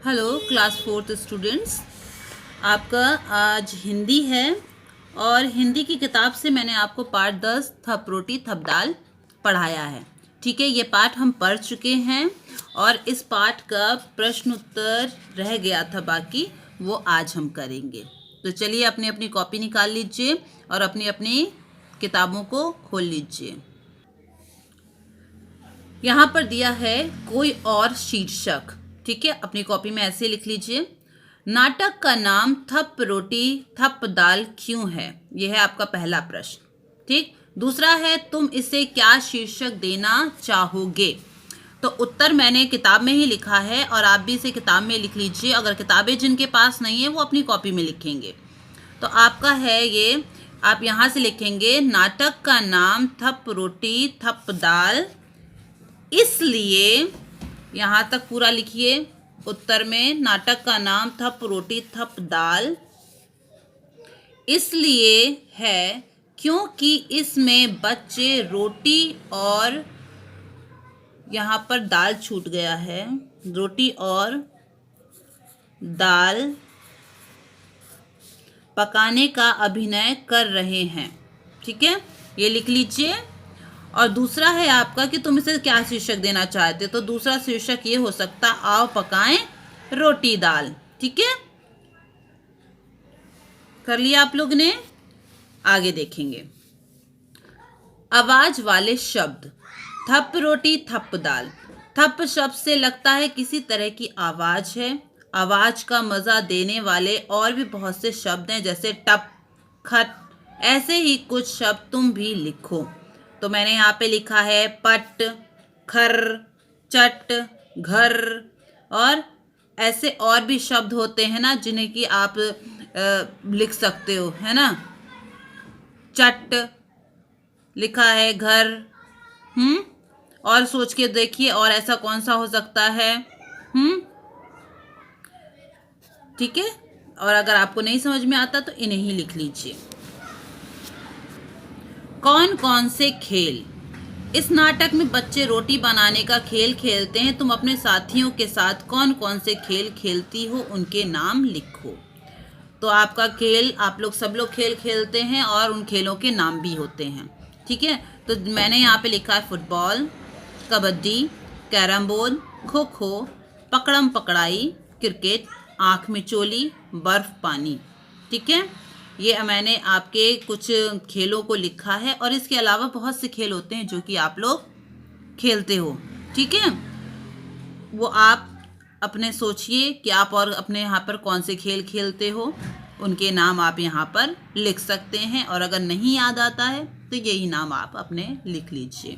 Hello class fourth students, आपका आज हिंदी है और हिंदी की किताब से मैंने आपको पाठ 10 थप रोटी थप दाल पढ़ाया है। ठीक है, ये पाठ हम पढ़ चुके हैं और इस पाठ का प्रश्न उत्तर रह गया था बाकी, वो आज हम करेंगे। तो चलिए अपनी अपनी कॉपी निकाल लीजिए और अपनी अपनी किताबों को खोल लीजिए। यहाँ पर दिया है कोई और शीर्षक। ठीक है, अपनी कॉपी में ऐसे लिख लीजिए, नाटक का नाम थप रोटी थप दाल क्यों है। यह है आपका पहला प्रश्न। ठीक, दूसरा है तुम इसे क्या शीर्षक देना चाहोगे। तो उत्तर मैंने किताब में ही लिखा है और आप भी इसे किताब में लिख लीजिए। अगर किताबें जिनके पास नहीं है वो अपनी कॉपी में लिखेंगे। तो आपका है ये, आप यहाँ से लिखेंगे नाटक का नाम थप रोटी थप दाल इसलिए, यहाँ तक पूरा लिखिए। उत्तर में नाटक का नाम थप रोटी थप दाल इसलिए है क्योंकि इसमें बच्चे रोटी और, यहाँ पर दाल छूट गया है, रोटी और दाल पकाने का अभिनय कर रहे हैं। ठीक है, ये लिख लीजिए। और दूसरा है आपका कि तुम इसे क्या शीर्षक देना चाहते हो। तो दूसरा शीर्षक ये हो सकता, आओ पकाएं रोटी दाल। ठीक है, कर लिया आप लोग ने। आगे देखेंगे, आवाज वाले शब्द। थप रोटी थप दाल। थप शब्द से लगता है किसी तरह की आवाज है। आवाज का मजा देने वाले और भी बहुत से शब्द हैं, जैसे टप, खट, ऐसे ही कुछ शब्द तुम भी लिखो। तो मैंने यहाँ पे लिखा है पट, खर, चट, घर, और ऐसे और भी शब्द होते हैं ना जिन्हें कि आप लिख सकते हो, है ना। चट लिखा है, घर, और सोच के देखिए और ऐसा कौन सा हो सकता है। ठीक है, और अगर आपको नहीं समझ में आता तो इन्हें ही लिख लीजिए। कौन कौन से खेल। इस नाटक में बच्चे रोटी बनाने का खेल खेलते हैं। तुम अपने साथियों के साथ कौन कौन से खेल खेलती हो, उनके नाम लिखो। तो आपका खेल, आप लोग सब लोग खेल खेलते हैं और उन खेलों के नाम भी होते हैं। ठीक है, तो मैंने यहाँ पे लिखा है football, kabaddi, carrom board, kho kho, पकड़म पकड़ाई, क्रिकेट, आँख मिचोली, बर्फ पानी। ठीक है, ये मैंने आपके कुछ खेलों को लिखा है और इसके अलावा बहुत से खेल होते हैं जो कि आप लोग खेलते हो। ठीक है, वो आप अपने सोचिए कि आप और अपने यहाँ पर कौन से खेल खेलते हो, उनके नाम आप यहाँ पर लिख सकते हैं। और अगर नहीं याद आता है तो यही नाम आप अपने लिख लीजिए।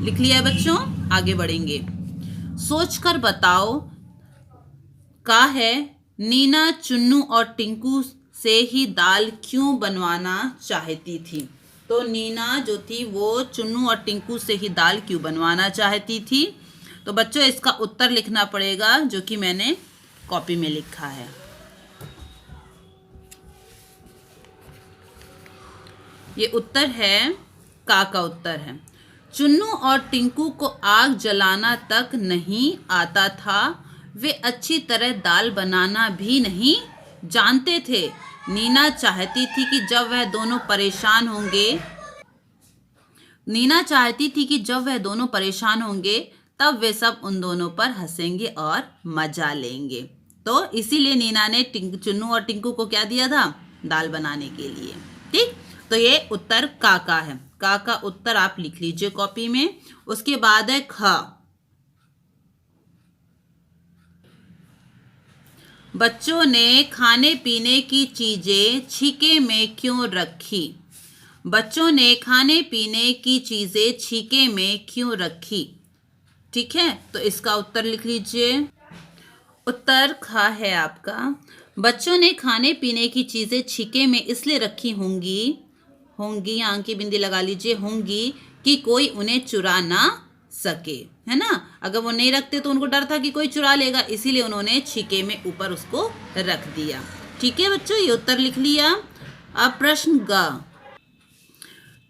लिख लिया बच्चों, आगे बढ़ेंगे। सोचकर बताओ का है, नीना चुन्नू और टिंकू से ही दाल क्यों बनवाना चाहती थी। तो नीना जो थी वो चुन्नू और टिंकू से ही दाल क्यों बनवाना चाहती थी। तो बच्चों इसका उत्तर लिखना पड़ेगा जो कि मैंने कॉपी में लिखा है। ये उत्तर है, का उत्तर है। चुन्नू और टिंकू को आग जलाना तक नहीं आता था। वे अच्छी तरह दाल बनाना भी नहीं जानते थे। नीना चाहती थी कि जब वह दोनों परेशान होंगे तब वे सब उन दोनों पर हंसेंगे और मजा लेंगे। तो इसीलिए नीना ने चुन्नू और टिंकू को क्या दिया था, दाल बनाने के लिए। ठीक, तो ये उत्तर का है। का उत्तर आप लिख लीजिए कॉपी में। उसके बाद है ख। बच्चों ने खाने पीने की चीजें छीके में क्यों रखी। बच्चों ने खाने पीने की चीजें छीके में क्यों रखी। ठीक है, तो इसका उत्तर लिख लीजिए। उत्तर ख है आपका। बच्चों ने खाने पीने की चीजें छीके में इसलिए रखी होंगी, यहाँ की बिंदी लगा लीजिए, होंगी कि कोई उन्हें चुरा ना सके, है ना। अगर वो नहीं रखते तो उनको डर था कि कोई चुरा लेगा, इसीलिए उन्होंने छीके में ऊपर उसको रख दिया। ठीक है बच्चों, ये उत्तर लिख लिया। अब प्रश्न ग।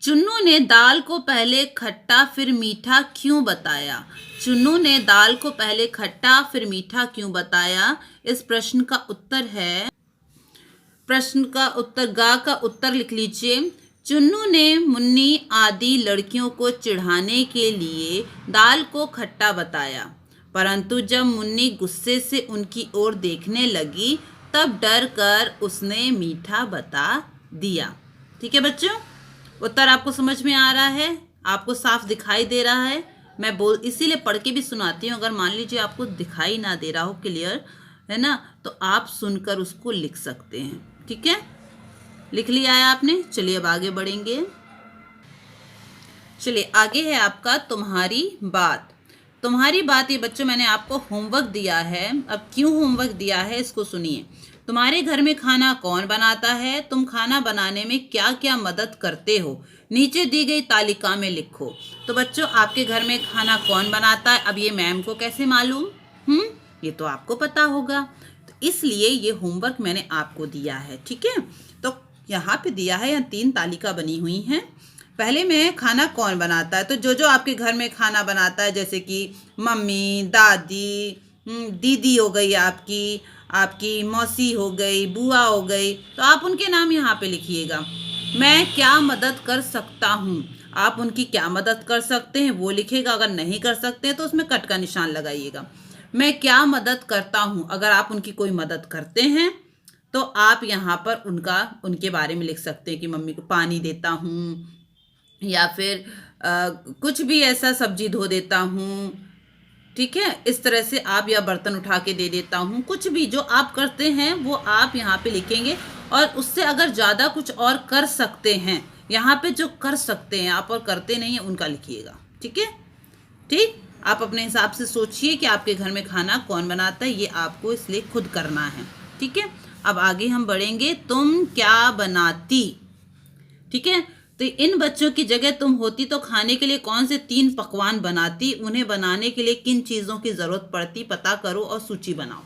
चुन्नू ने दाल को पहले खट्टा फिर मीठा क्यों बताया? चुन्नू ने दाल को पहले खट्टा फिर मीठा क्यों बताया? इस प्रश्न का उत्तर है, प्रश्न का उत्तर गा का उत्तर लिख लीजिए। चुन्नू ने मुन्नी आदि लड़कियों को चिढ़ाने के लिए दाल को खट्टा बताया, परंतु जब मुन्नी गुस्से से उनकी ओर देखने लगी तब डर कर उसने मीठा बता दिया। ठीक है बच्चों, उत्तर आपको समझ में आ रहा है, आपको साफ दिखाई दे रहा है। मैं इसीलिए पढ़ के भी सुनाती हूँ, अगर मान लीजिए आपको दिखाई ना दे रहा हो क्लियर, है ना, तो आप सुनकर उसको लिख सकते हैं। ठीक है, लिख लिया है आपने? चलिए अब आगे बढ़ेंगे। चलिए आगे है आपका तुम्हारी बात। तुम्हारी बात, ये बच्चों मैंने आपको होमवर्क दिया है। अब क्यों होमवर्क दिया है इसको सुनिए। तुम्हारे घर में खाना कौन बनाता है? तुम खाना बनाने में क्या क्या मदद करते हो? नीचे दी गई तालिका में लिखो। तो बच्चों आपके घर में खाना कौन बनाता है? अब ये मैम को कैसे मालूम? ये तो आपको पता होगा, तो इसलिए ये होमवर्क मैंने आपको दिया है। ठीक है, तो यहाँ पे दिया है, यहाँ 3 तालिका बनी हुई हैं। पहले में खाना कौन बनाता है, तो जो जो आपके घर में खाना बनाता है, जैसे कि मम्मी, दादी, दीदी हो गई, आपकी मौसी हो गई, बुआ हो गई, तो आप उनके नाम यहाँ पे लिखिएगा। मैं क्या मदद कर सकता हूँ, आप उनकी क्या मदद कर सकते हैं वो लिखेगा। अगर नहीं कर सकते हैं तो उसमें कट का निशान लगाइएगा। मैं क्या मदद करता हूँ, अगर आप उनकी कोई मदद करते हैं तो आप यहाँ पर उनके बारे में लिख सकते हैं कि मम्मी को पानी देता हूँ, या फिर कुछ भी ऐसा सब्जी धो देता हूँ। ठीक है, इस तरह से आप, या बर्तन उठा के दे देता हूँ, कुछ भी जो आप करते हैं वो आप यहाँ पे लिखेंगे। और उससे अगर ज़्यादा कुछ और कर सकते हैं, यहाँ पे जो कर सकते हैं आप और करते नहीं हैं उनका लिखिएगा। ठीक है, ठीक, आप अपने हिसाब से सोचिए कि आपके घर में खाना कौन बनाता है, ये आपको इसलिए खुद करना है। ठीक है, अब आगे हम बढ़ेंगे। तुम क्या बनाती? ठीक है, तो इन बच्चों की जगह तुम होती तो खाने के लिए कौन से 3 पकवान बनाती? उन्हें बनाने के लिए किन चीज़ों की ज़रूरत पड़ती? पता करो और सूची बनाओ।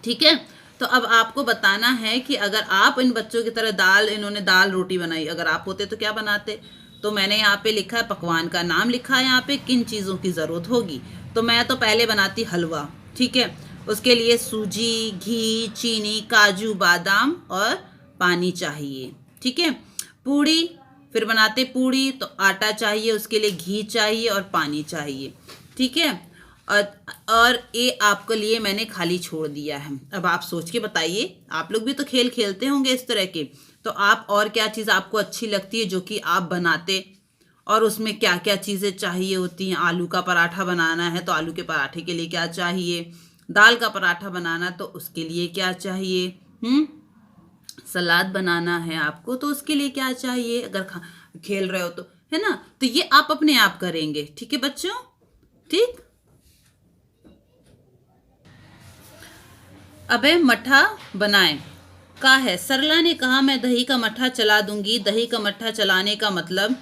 ठीक है, तो अब आपको बताना है कि अगर आप इन बच्चों की तरह इन्होंने दाल रोटी बनाई, अगर आप होते तो क्या बनाते? तो मैंने यहाँ पे लिखा है, पकवान का नाम लिखा है यहाँ पे, किन चीज़ों की ज़रूरत होगी। तो मैं तो पहले बनाती हलवा। ठीक है, उसके लिए सूजी, घी, चीनी, काजू, बादाम और पानी चाहिए। ठीक है, पूड़ी, फिर बनाते पूड़ी तो आटा चाहिए, उसके लिए घी चाहिए और पानी चाहिए। ठीक है, और ये आपके लिए मैंने खाली छोड़ दिया है। अब आप सोच के बताइए, आप लोग भी तो खेल खेलते होंगे इस तरह के, तो आप और क्या चीज़ आपको अच्छी लगती है जो कि आप बनाते, और उसमें क्या क्या चीज़ें चाहिए होती हैं? आलू का पराठा बनाना है तो आलू के पराठे के लिए क्या चाहिए? दाल का पराठा बनाना तो उसके लिए क्या चाहिए? सलाद बनाना है आपको तो उसके लिए क्या चाहिए? अगर खेल रहे हो तो, है ना, तो ये आप अपने आप करेंगे। ठीक है बच्चों, ठीक। अबे मट्ठा बनाएं का है। सरला ने कहा मैं दही का मट्ठा चला दूंगी। दही का मट्ठा चलाने का मतलब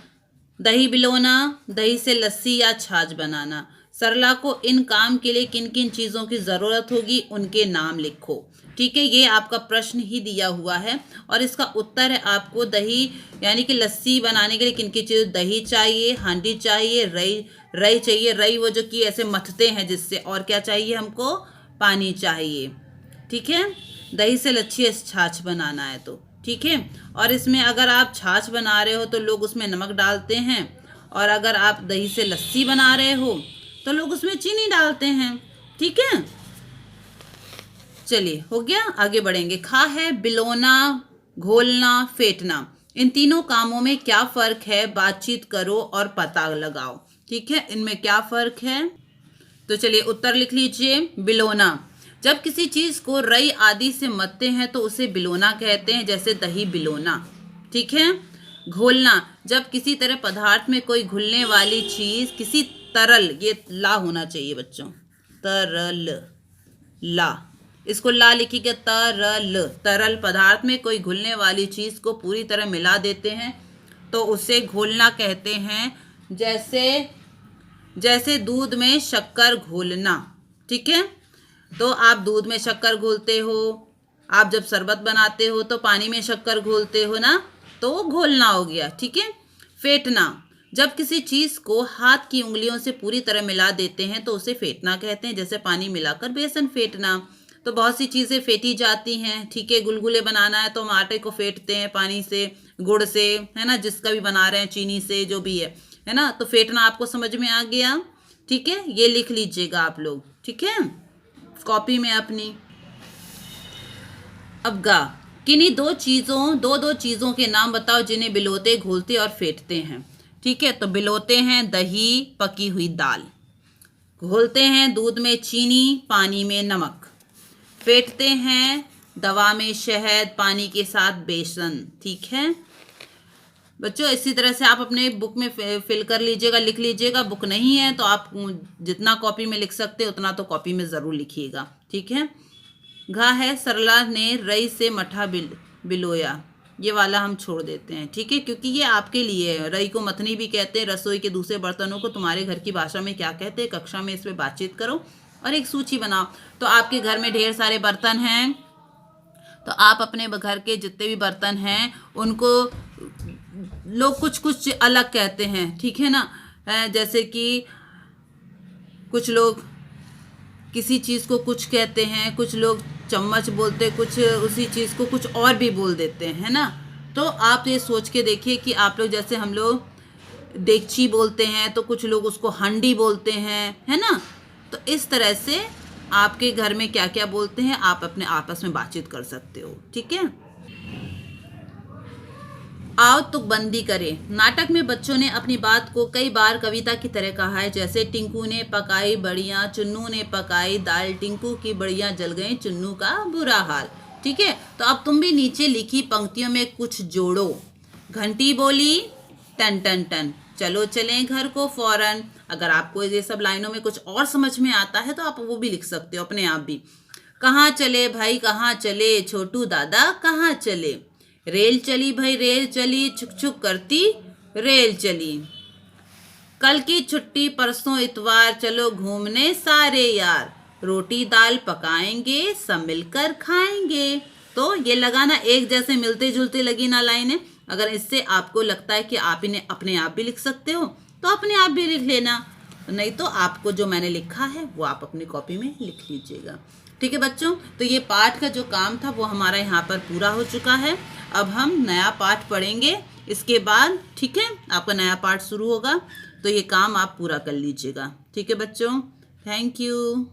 दही बिलोना, दही से लस्सी या छाछ बनाना। सरला को इन काम के लिए किन किन चीज़ों की ज़रूरत होगी, उनके नाम लिखो। ठीक है, ये आपका प्रश्न ही दिया हुआ है और इसका उत्तर है आपको दही यानी कि लस्सी बनाने के लिए किन किन चीज़, दही चाहिए, हांडी चाहिए, रई चाहिए, रई वो जो कि ऐसे मथते हैं जिससे, और क्या चाहिए हमको? पानी चाहिए। ठीक है, दही से लच्छी छाछ बनाना है तो ठीक है। और इसमें अगर आप छाछ बना रहे हो तो लोग उसमें नमक डालते हैं, और अगर आप दही से लस्सी बना रहे हो तो लोग उसमें चीनी डालते हैं। ठीक है, चलिए हो गया, आगे बढ़ेंगे। खा है बिलोना, घोलना, फेंटना। इन तीनों कामों में क्या फ़र्क है? बातचीत करो और पता लगाओ। ठीक है, इनमें क्या फ़र्क है? तो चलिए उत्तर लिख लीजिए। बिलोना, जब किसी चीज़ को रई आदि से मथते हैं तो उसे बिलोना कहते हैं, जैसे दही बिलोना। ठीक है। घोलना, जब किसी तरह पदार्थ में कोई घुलने वाली चीज़, किसी तरल, ये ला होना चाहिए बच्चों, तरल, ला, इसको ला लिखिएगा, तरल पदार्थ में कोई घुलने वाली चीज़ को पूरी तरह मिला देते हैं तो उसे घोलना कहते हैं। जैसे दूध में शक्कर घोलना। ठीक है, तो आप दूध में शक्कर घोलते हो, आप जब शरबत बनाते हो तो पानी में शक्कर घोलते हो ना, तो वो घोलना हो गया। ठीक है, फेंटना, जब किसी चीज को हाथ की उंगलियों से पूरी तरह मिला देते हैं तो उसे फेंटना कहते हैं, जैसे पानी मिलाकर बेसन फेंटना। तो बहुत सी चीजें फेंटी जाती हैं, ठीक है। गुलगुले बनाना है तो हम आटे को फेंटते हैं पानी से, गुड़ से, है ना, जिसका भी बना रहे हैं, चीनी से, जो भी है ना। तो फेंटना आपको समझ में आ गया, ठीक है। ये लिख लीजिएगा आप लोग, ठीक है, कॉपी में अपनी। अब गा, किन्हीं दो चीजों के नाम बताओ जिन्हें बिलोते, घोलते और फेंटते हैं, ठीक है। तो बिलोते हैं दही, पकी हुई दाल। घोलते हैं दूध में चीनी, पानी में नमक। फेंटते हैं दवा में शहद, पानी के साथ बेसन, ठीक है बच्चों। इसी तरह से आप अपने बुक में फिल कर लीजिएगा, लिख लीजिएगा। बुक नहीं है तो आप जितना कॉपी में लिख सकते हैं उतना तो कॉपी में ज़रूर लिखिएगा, ठीक है। घा है, सरला ने रई से मठा बिलोया, ये वाला हम छोड़ देते हैं, ठीक है, क्योंकि ये आपके लिए है। रई को मथनी भी कहते हैं। रसोई के दूसरे बर्तनों को तुम्हारे घर की भाषा में क्या कहते हैं, कक्षा में इस पर बातचीत करो और एक सूची बनाओ। तो आपके घर में ढेर सारे बर्तन हैं, तो आप अपने घर के जितने भी बर्तन हैं उनको लोग कुछ कुछ अलग कहते हैं, ठीक है ना। जैसे कि कुछ लोग किसी चीज़ को कुछ कहते हैं, कुछ लोग चम्मच बोलते, कुछ उसी चीज़ को कुछ और भी बोल देते हैं, है ना। तो आप ये सोच के देखिए कि आप लोग, जैसे हम लोग डेगची बोलते हैं तो कुछ लोग उसको हांडी बोलते हैं, है ना। तो इस तरह से आपके घर में क्या क्या बोलते हैं आप अपने आपस में बातचीत कर सकते हो, ठीक है। आओ तुकबंदी करें। नाटक में बच्चों ने अपनी बात को कई बार कविता की तरह कहा है, जैसे टिंकू ने पकाई बड़ियाँ, चुन्नू ने पकाई दाल, टिंकू की बड़ियाँ जल गई, चुन्नू का बुरा हाल, ठीक है। तो अब तुम भी नीचे लिखी पंक्तियों में कुछ जोड़ो। घंटी बोली टन टन टन, चलो चलें घर को फौरन। अगर आपको ये सब लाइनों में कुछ और समझ में आता है तो आप वो भी लिख सकते हो अपने आप भी। कहाँ चले भाई कहाँ चले, छोटू दादा कहाँ चले। रेल चली भाई रेल चली, छुक छुक करती रेल चली। कल की छुट्टी परसों इतवार, चलो घूमने सारे यार। रोटी दाल पकाएंगे सब मिलकर खाएंगे। तो ये लगाना एक जैसे मिलते जुलते लगी ना लाइनें। अगर इससे आपको लगता है कि आप इन्हें अपने आप भी लिख सकते हो तो अपने आप भी लिख लेना, नहीं तो आपको जो मैंने लिखा है वो आप अपनी कॉपी में लिख लीजिएगा, ठीक है बच्चों। तो ये पाठ का जो काम था वो हमारा यहाँ पर पूरा हो चुका है। अब हम नया पाठ पढ़ेंगे इसके बाद, ठीक है। आपका नया पाठ शुरू होगा तो ये काम आप पूरा कर लीजिएगा, ठीक है बच्चों। Thank you.